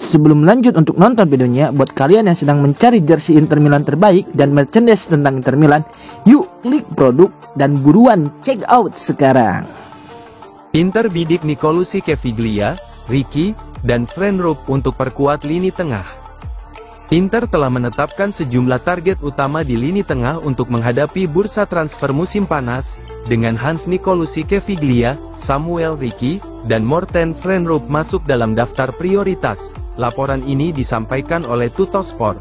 Sebelum lanjut untuk nonton videonya, buat kalian yang sedang mencari jersey Inter Milan terbaik dan merchandise tentang Inter Milan, yuk klik produk dan buruan check out sekarang. Inter bidik Nicolosi Caviglia, Ricky, dan Frenrup untuk perkuat lini tengah. Inter telah menetapkan sejumlah target utama di lini tengah untuk menghadapi bursa transfer musim panas, dengan Hans Nicolosi Caviglia, Samuel Ricky, dan Morten Frenrup masuk dalam daftar prioritas. Laporan ini disampaikan oleh Tuttosport.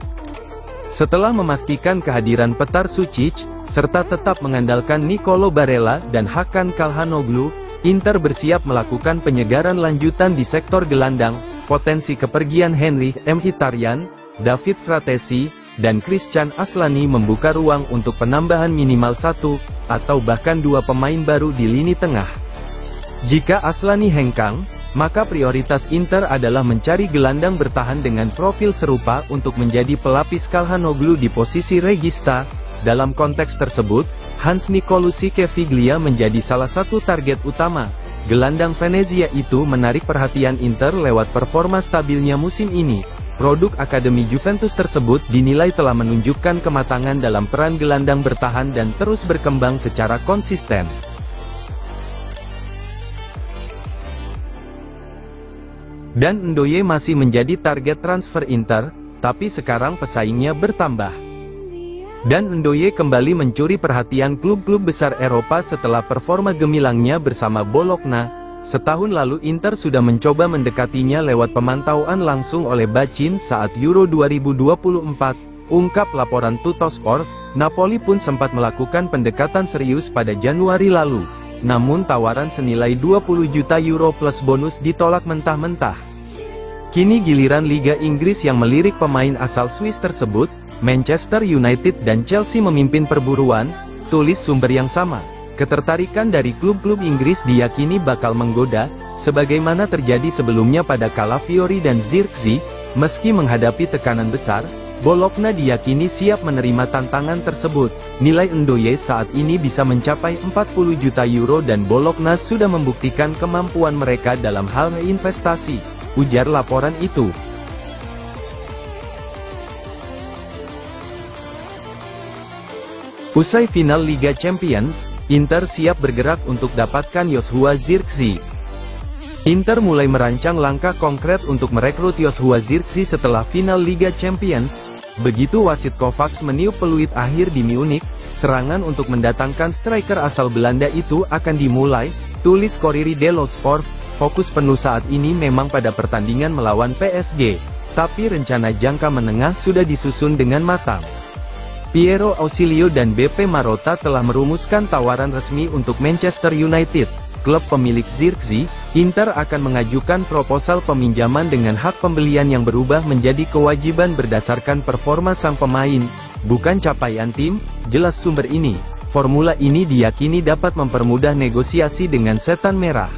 Setelah memastikan kehadiran Petar Sucic, serta tetap mengandalkan Nicolo Barella dan Hakan Calhanoglu, Inter bersiap melakukan penyegaran lanjutan di sektor gelandang. Potensi kepergian Henry Mkhitaryan, David Fratesi, dan Christian Aslani membuka ruang untuk penambahan minimal 1, atau bahkan 2 pemain baru di lini tengah. Jika Aslani hengkang, maka prioritas Inter adalah mencari gelandang bertahan dengan profil serupa untuk menjadi pelapis Calhanoglu di posisi regista. Dalam konteks tersebut, Hans Nicolosi Caviglia menjadi salah satu target utama. Gelandang Venezia itu menarik perhatian Inter lewat performa stabilnya musim ini. Produk Akademi Juventus tersebut dinilai telah menunjukkan kematangan dalam peran gelandang bertahan dan terus berkembang secara konsisten. Dan Ndoye masih menjadi target transfer Inter, tapi sekarang pesaingnya bertambah. Dan Ndoye kembali mencuri perhatian klub-klub besar Eropa setelah performa gemilangnya bersama Bologna. Setahun lalu Inter sudah mencoba mendekatinya lewat pemantauan langsung oleh Bacin saat Euro 2024, ungkap laporan Tuttosport. Napoli pun sempat melakukan pendekatan serius pada Januari lalu. Namun tawaran senilai 20 juta euro plus bonus ditolak mentah-mentah. Kini giliran Liga Inggris yang melirik pemain asal Swiss tersebut. Manchester United dan Chelsea memimpin perburuan, tulis sumber yang sama. Ketertarikan dari klub-klub Inggris diyakini bakal menggoda, sebagaimana terjadi sebelumnya pada Calafiori dan Zirkzee. Meski menghadapi tekanan besar, Bologna diyakini siap menerima tantangan tersebut. Nilai Ndoye saat ini bisa mencapai 40 juta euro dan Bologna sudah membuktikan kemampuan mereka dalam hal investasi, ujar laporan itu. Usai final Liga Champions, Inter siap bergerak untuk dapatkan Joshua Zirkzee. Inter mulai merancang langkah konkret untuk merekrut Joshua Zirkzee setelah final Liga Champions. Begitu wasit Kovacs meniup peluit akhir di Munich, serangan untuk mendatangkan striker asal Belanda itu akan dimulai, tulis Corriere dello Sport. Fokus penuh saat ini memang pada pertandingan melawan PSG, tapi rencana jangka menengah sudah disusun dengan matang. Piero Ausilio dan BP Marotta telah merumuskan tawaran resmi untuk Manchester United, klub pemilik Zirkzee. Inter akan mengajukan proposal peminjaman dengan hak pembelian yang berubah menjadi kewajiban berdasarkan performa sang pemain, bukan capaian tim, jelas sumber ini. Formula ini diyakini dapat mempermudah negosiasi dengan setan merah.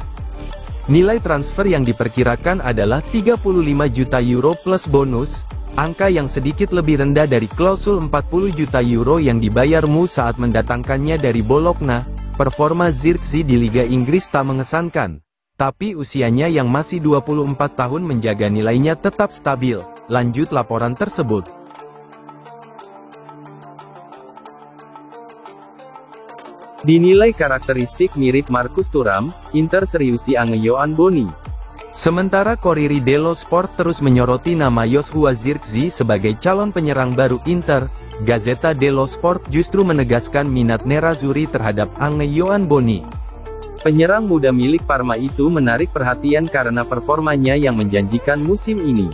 Nilai transfer yang diperkirakan adalah 35 juta euro plus bonus, angka yang sedikit lebih rendah dari klausul 40 juta euro yang dibayarmu saat mendatangkannya dari Bologna. Performa Zirkzee di Liga Inggris tak mengesankan, tapi usianya yang masih 24 tahun menjaga nilainya tetap stabil, lanjut laporan tersebut. Dinilai karakteristik mirip Marcus Thuram, Inter seriusi Yohan Boni. Sementara Corriere dello Sport terus menyoroti nama Joshua Zirkzee sebagai calon penyerang baru Inter, Gazzetta dello Sport justru menegaskan minat Nerazzurri terhadap Yohan Boni. Penyerang muda milik Parma itu menarik perhatian karena performanya yang menjanjikan musim ini.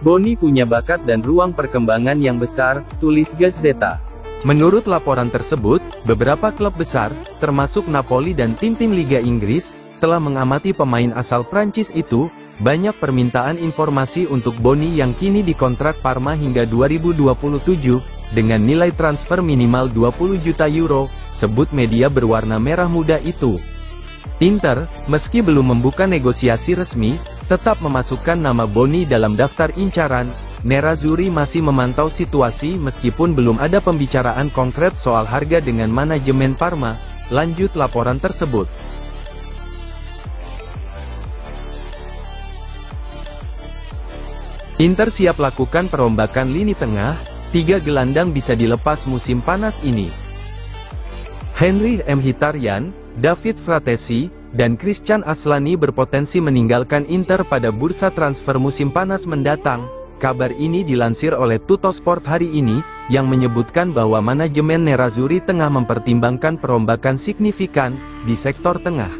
Boni punya bakat dan ruang perkembangan yang besar, tulis Gazzetta. Menurut laporan tersebut, beberapa klub besar, termasuk Napoli dan tim-tim Liga Inggris, telah mengamati pemain asal Prancis itu. Banyak permintaan informasi untuk Boni yang kini dikontrak Parma hingga 2027, dengan nilai transfer minimal 20 juta euro, sebut media berwarna merah muda itu. Inter, meski belum membuka negosiasi resmi, tetap memasukkan nama Boni dalam daftar incaran. Nerazzurri masih memantau situasi meskipun belum ada pembicaraan konkret soal harga dengan manajemen Parma, lanjut laporan tersebut. Inter siap lakukan perombakan lini tengah, 3 gelandang bisa dilepas musim panas ini. Henry Mkhitaryan, David Fratesi, dan Christian Aslani berpotensi meninggalkan Inter pada bursa transfer musim panas mendatang. Kabar ini dilansir oleh Tuttosport hari ini, yang menyebutkan bahwa manajemen Nerazzurri tengah mempertimbangkan perombakan signifikan di sektor tengah.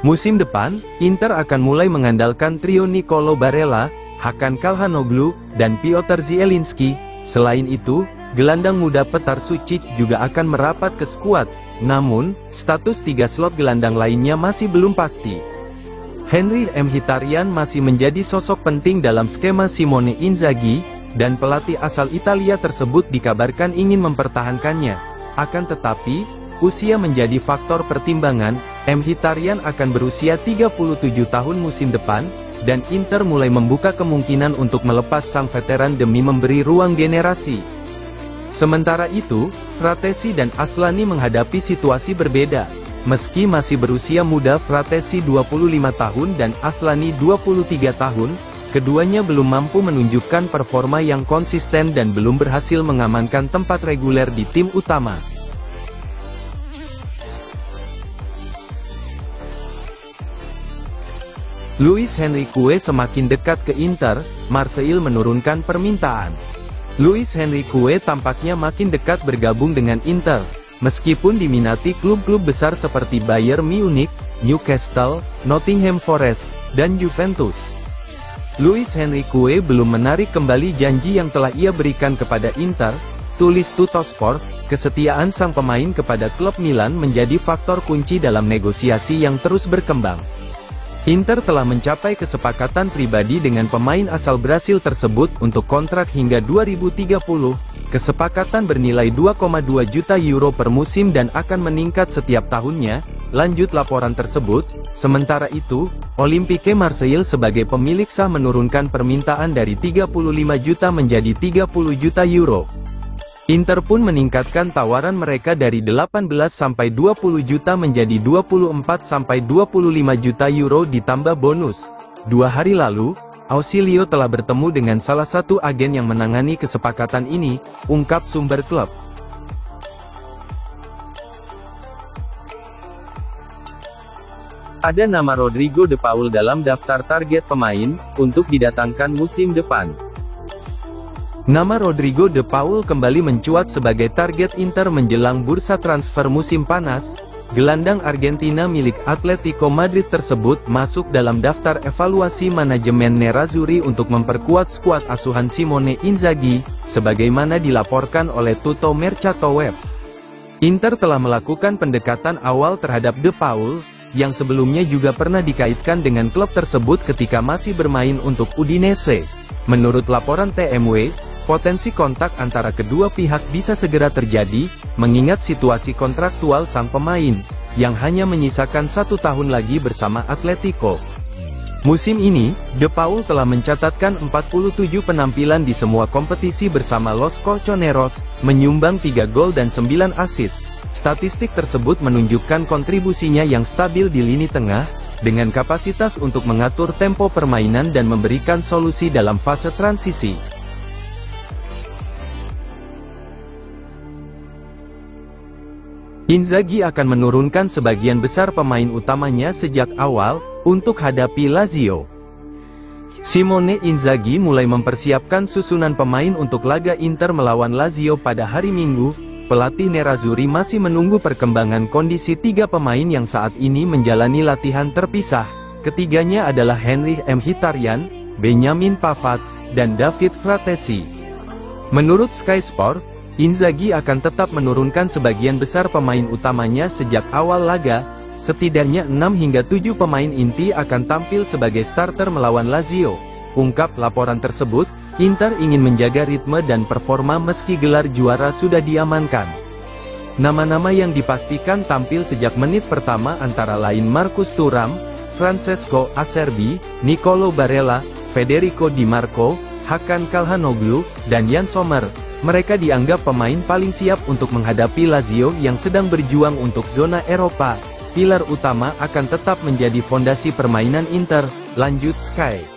Musim depan, Inter akan mulai mengandalkan trio Nicolo Barella, Hakan Calhanoglu, dan Piotr Zielinski. Selain itu, gelandang muda Petar Sucic juga akan merapat ke skuad, namun, status 3 slot gelandang lainnya masih belum pasti. Henry Mkhitaryan masih menjadi sosok penting dalam skema Simone Inzaghi, dan pelatih asal Italia tersebut dikabarkan ingin mempertahankannya. Akan tetapi, usia menjadi faktor pertimbangan. Mkhitaryan akan berusia 37 tahun musim depan, dan Inter mulai membuka kemungkinan untuk melepas sang veteran demi memberi ruang generasi. Sementara itu, Fratesi dan Aslani menghadapi situasi berbeda. Meski masih berusia muda, Fratesi 25 tahun dan Aslani 23 tahun, keduanya belum mampu menunjukkan performa yang konsisten dan belum berhasil mengamankan tempat reguler di tim utama. Luis Enrique semakin dekat ke Inter, Marseille menurunkan permintaan. Luis Enrique tampaknya makin dekat bergabung dengan Inter, meskipun diminati klub-klub besar seperti Bayern Munich, Newcastle, Nottingham Forest, dan Juventus. Luis Enrique belum menarik kembali janji yang telah ia berikan kepada Inter, tulis Tuttosport. Kesetiaan sang pemain kepada klub Milan menjadi faktor kunci dalam negosiasi yang terus berkembang. Inter telah mencapai kesepakatan pribadi dengan pemain asal Brasil tersebut untuk kontrak hingga 2030. Kesepakatan bernilai 2,2 juta euro per musim dan akan meningkat setiap tahunnya, lanjut laporan tersebut. Sementara itu, Olympique Marseille sebagai pemilik sah menurunkan permintaan dari 35 juta menjadi 30 juta euro. Inter pun meningkatkan tawaran mereka dari 18 sampai 20 juta menjadi 24 sampai 25 juta euro ditambah bonus. 2 hari lalu, Ausilio telah bertemu dengan salah satu agen yang menangani kesepakatan ini, ungkap sumber klub. Ada nama Rodrigo De Paul dalam daftar target pemain untuk didatangkan musim depan. Nama Rodrigo De Paul kembali mencuat sebagai target Inter menjelang bursa transfer musim panas. Gelandang Argentina milik Atletico Madrid tersebut masuk dalam daftar evaluasi manajemen Nerazzurri untuk memperkuat skuad asuhan Simone Inzaghi, sebagaimana dilaporkan oleh Tutto Mercato Web. Inter telah melakukan pendekatan awal terhadap De Paul, yang sebelumnya juga pernah dikaitkan dengan klub tersebut ketika masih bermain untuk Udinese. Menurut laporan TMW, potensi kontak antara kedua pihak bisa segera terjadi, mengingat situasi kontraktual sang pemain, yang hanya menyisakan 1 tahun lagi bersama Atletico. Musim ini, De Paul telah mencatatkan 47 penampilan di semua kompetisi bersama Los Colchoneros, menyumbang 3 gol dan 9 assist. Statistik tersebut menunjukkan kontribusinya yang stabil di lini tengah, dengan kapasitas untuk mengatur tempo permainan dan memberikan solusi dalam fase transisi. Inzaghi akan menurunkan sebagian besar pemain utamanya sejak awal, untuk hadapi Lazio. Simone Inzaghi mulai mempersiapkan susunan pemain untuk laga Inter melawan Lazio pada hari Minggu. Pelatih Nerazzurri masih menunggu perkembangan kondisi 3 pemain yang saat ini menjalani latihan terpisah. Ketiganya adalah Henry Mkhitaryan, Benjamin Pavard, dan David Fratesi. Menurut Sky Sport, Inzaghi akan tetap menurunkan sebagian besar pemain utamanya sejak awal laga. Setidaknya 6 hingga 7 pemain inti akan tampil sebagai starter melawan Lazio. Ungkap laporan tersebut, Inter ingin menjaga ritme dan performa meski gelar juara sudah diamankan. Nama-nama yang dipastikan tampil sejak menit pertama antara lain Marcus Thuram, Francesco Acerbi, Nicolo Barella, Federico Di Marco, Hakan Calhanoglu, dan Yann Sommer. Mereka dianggap pemain paling siap untuk menghadapi Lazio yang sedang berjuang untuk zona Eropa. Pilar utama akan tetap menjadi fondasi permainan Inter, lanjut Sky.